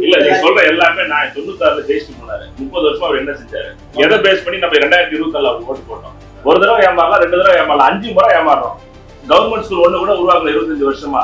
இல்ல நீங்க சொல்ற எல்லாமே நான் 96ல ஜெயிச்சு போனாரு. 30 வருஷமா அவர் என்ன செஞ்சாரு? எதை பேஸ் பண்ணி நம்ம 2024 அவர் ஓட்டு போட்டோம்? ஒரு தடவை ஏமாறலாம், 2 தடவை ஏமாறலாம், 5 முறை ஏமாறோம். கவர்மெண்ட் ஸ்கூல் ஒண்ணு கூட உருவாக்கல 25 வருஷமா.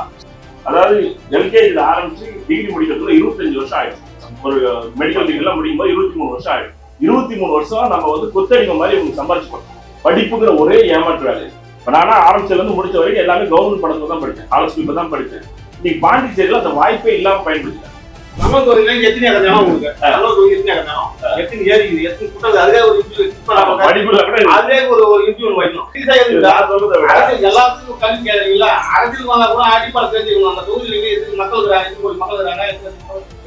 அதாவது எல்கேஜில ஆரம்பிச்சு டிகிரி முடிக்கிறதுல 25 வருஷம் ஆயிடும். ஒரு மெடிக்கல் டிகிரி எல்லாம் முடிக்கும் போது 23 வருஷம் ஆயிடும். 23 வருஷம் நம்ம வந்து கொத்தடிமை மாதிரி உங்களுக்கு சம்பாதிச்சு போட்டோம். படிப்புங்கிற ஒரே ஏமாற்று வேலை. இப்ப நானா ஆரம்பிச்சதுல இருந்து முடிச்ச வரைக்கும் எல்லாமே கவர்மெண்ட் படத்துல தான் படிச்சேன். காலேஜ் ஸ்கூல்ல தான் படிச்சேன். இன்னைக்கு பாண்டிச்சேரியில அந்த வாய்ப்பே இல்லாம பயன்படுத்திட்டேன். நமக்கு ஒரு எத்தனை கல்யாணம் உங்களுக்கு நமக்கு ஒரு எத்தனை கல்யாணம் எத்தனை ஏறி எத்தனை கூட்டம் அதுவே ஒரு படிப்புல கூட அதுவே ஒரு இன்டர்வியூ வைக்கணும். எல்லாத்துக்கும் கல்வி கேட்கறீங்களா? அரசியல் வந்தா கூட அடிப்படை தெரிஞ்சுக்கணும். அந்த தொகுதியில எதுக்கு மக்கள் இருக்கிறாங்க,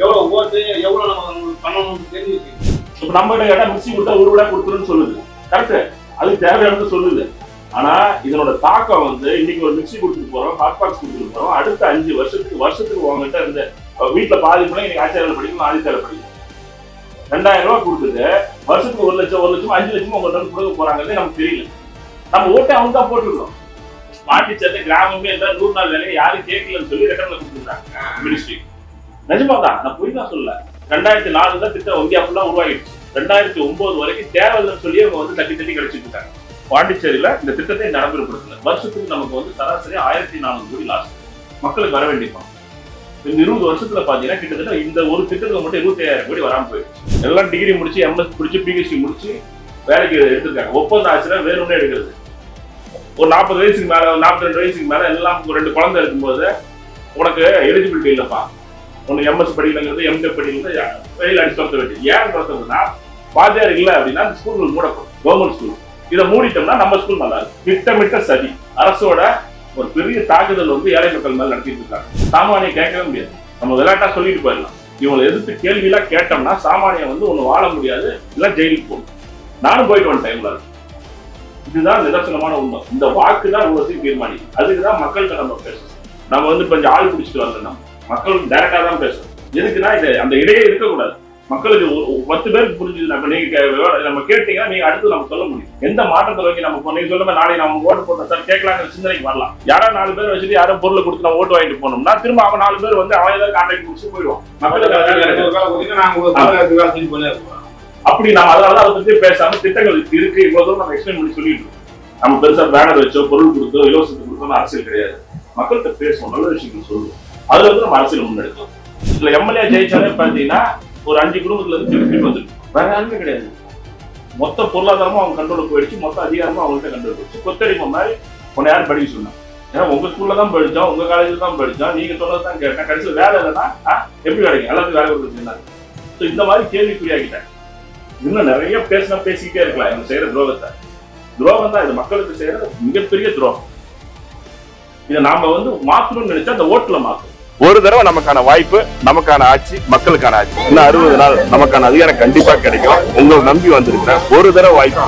எவ்வளவு ஓட்டு எவ்வளவு நம்ம பண்ணணும்னு தெரிஞ்சுருக்கு. இப்ப நம்ம கேட்டா மிக்சி கொடுத்தா ஒரு விட கொடுத்துருன்னு சொல்லுது. கரெக்ட், அது தேவையானது சொல்லுது. ஆனா இதனோட தாக்கம் வந்து இன்னைக்கு ஒரு மிக்சி கொடுத்துட்டு போறோம், ஹாட் பாக்ஸ் கொடுத்துட்டு போறோம். அடுத்த 5 வருஷத்துக்கு உங்ககிட்ட இருந்த வீட்டுல பாதி பிள்ளை இன்னைக்கு ஆச்சாரியில் படிக்கணும், ஆதித்தாரில் படிக்கணும். 2000 ரூபாய் கொடுத்துட்டு வருஷத்துக்கு 1 லட்சம் 5 லட்சம் உங்கள்கிட்ட கொடுக்க போறாங்கிறது நமக்கு தெரியல. நம்ம ஓட்டை அவங்க தான் போட்டுருக்கோம். பாண்டிச்சேரி கிராமமே இருந்தா 100 நாள் வேலையை யாரும் கேட்கலன்னு சொல்லி ரெக்கமெண்ட் கொடுத்துருக்காங்க மினிஸ்ட்ரி. நிஜமா தான், நான் போய் தான் சொல்லல. 2004 தான் திட்டம் இந்தியா ஃபுல்லா உருவாகிடுச்சு. 2009 வரைக்கும் தேவையில்லைன்னு சொல்லி அவங்க வந்து தட்டி கிடைச்சிட்டு இருக்காங்க. பாண்டிச்சேரியில இந்த திட்டத்தை நடைமுறைப்படுத்தல. வருஷத்துக்கு நமக்கு வந்து சராசரி 1400 கோடி லாஸ் மக்களுக்கு வர வேண்டியிருக்கும். இந்த 20 வருஷத்துல பாத்தீங்கன்னா கிட்டத்தட்ட இந்த ஒரு திட்டத்துக்கு மட்டும் 25,000 கோடி வராம போயிடுச்சு. எல்லாம் டிகிரி முடிச்சு, எம்எஸ் முடிச்சு, பிஹெச்டி முடிச்சு வேலைக்கு எடுத்திருக்காங்க. ஒப்பந்தம் ஆச்சுன்னா வேணும்னே எடுக்கிறது. ஒரு 40 வயசுக்கு மேல 42 வயசுக்கு மேல எல்லாம் 2 குழந்தை இருக்கும்போது உனக்கு எலிஜிபிலிட்டி இல்லப்பா, உனக்கு எம்எஸ் படிக்கலங்கிறது எம்டெக் படிக்கிறது வெளியில அடிச்சு துரத்த வேண்டியது. ஏன் துரத்துறதுன்னா வாத்தியார் இல்லை அப்படின்னா அந்த ஸ்கூல் மூடப்படும். கவர்மெண்ட் ஸ்கூல் இதை மூடிட்டோம்னா நம்ம ஸ்கூல் நல்லா இருக்கும். திட்டமிட்ட சதி அரசோட ஒரு பெரிய தாக்குதல் வந்து ஏழை மக்கள் மேல நடத்திட்டு இருக்காங்க. சாமானியம் கேட்கவே முடியாது. நம்ம விளையாட்டா சொல்லிட்டு போயிடலாம். இவங்களை எதிர்த்து கேள்வி எல்லாம் கேட்டோம்னா சாமானியம் வந்து ஒண்ணு வாழ முடியாது, இல்ல ஜெயிலுக்கு போகும். நானும் போயிட்டு வந்த டைம்ல இதுதான் நிதர்சனமான உண்மை. இந்த வாக்கு தான் உலகத்தையும் தீர்மானிக்கும். அதுக்குதான் மக்கள்கிட்ட நம்ம பேசணும். நம்ம வந்து கொஞ்சம் ஆள் பிடிச்சிட்டு வரல, நம்ம மக்களுக்கு டைரக்டா தான் பேசணும். எதுக்குன்னா இது அந்த இடையே இருக்கக்கூடாது. மக்களுக்கு 10 பேருக்கு புரிஞ்சுது. நீங்க நம்ம கேட்டீங்கன்னா நீங்க அடுத்து நம்ம சொல்ல முடியும். எந்த மாற்றத்தை வைக்க நம்ம நீங்க சொல்லுங்க, நாளைக்கு நம்ம ஓட்டு போட்டோம் சார் கேட்கலாங்கிற சிந்தனைக்கு வரலாம். யாரோ 4 பேர் வச்சுட்டு யாரும் பொருளை கொடுத்து நம்ம ஓட்டு வாங்கிட்டு போனோம்னா திரும்ப அவங்க 4 பேர் வந்து அவன் ஏதாவது கான்ட்ராக்ட் முடிச்சு போயிடுவோம். அப்படி நம்ம அதனால அதை பத்தி பேசாம திட்டங்கள் இருக்கு இவ்வளவு தூரம் நம்ம எக்ஸ்பிளைன் பண்ணி சொல்லிட்டு இருக்கோம். நம்ம பெருசா பேனர் வச்சோ பொருள் கொடுத்தோ இலவசத்தை கொடுத்தோம் அரசியல் கிடையாது. மக்கள்கிட்ட பேசுவோம், நல்ல விஷயங்கள் சொல்லுவோம். அதுல வந்து நம்ம அரசியல் முன்னெடுக்கலாம். இதுல எம்எல்ஏ ஜெயிச்சாலே பாத்தீங்கன்னா ஒரு 5 குடும்பத்துல இருந்து திருப்பி வந்துருக்கு. வேற யாருமே கிடையாது. மொத்த பொருளாதாரமும் அவங்க கண்ட்ரோலுக்கு போயிடுச்சு, மொத்த அதிகாரமும் அவங்கள்ட்ட கண்ட்ரோல் போயிடுச்சு. கொத்தடிமை மாதிரி உன்னை யாரும் படிக்க சொன்னா? ஏன்னா உங்க ஸ்கூல்ல தான் படிச்சோம், உங்க காலேஜ்ல தான் படிச்சோம், நீங்க சொன்னதான் கேட்டேன். கடைசியில் வேலை இல்லைன்னா எப்படி கிடைக்கும்? எல்லாத்துக்கும் வேலை கொடுத்துருந்தாங்க. இந்த மாதிரி கேள்விக்குறியாக்கிட்டேன். இன்னும் நிறைய பேசிக்கிட்டே இருக்கலாம். இவங்க செய்யற துரோகம் தான். இது மக்களுக்கு செய்யற மிகப்பெரிய துரோகம். இதை நாம வந்து மாற்றணும்னு நினைச்சா அந்த ஓட்டுல மாற்றணும். ஒரு தடவை நமக்கான வாய்ப்பு, நமக்கான ஆட்சி, மக்களுக்கான ஆட்சி. இன்னும் 60 நாள் நமக்கான அதிகாரம் கண்டிப்பா கிடைக்கும். உங்களை நம்பி வந்திருக்கிறேன். ஒரு தடவை வாய்ப்பு.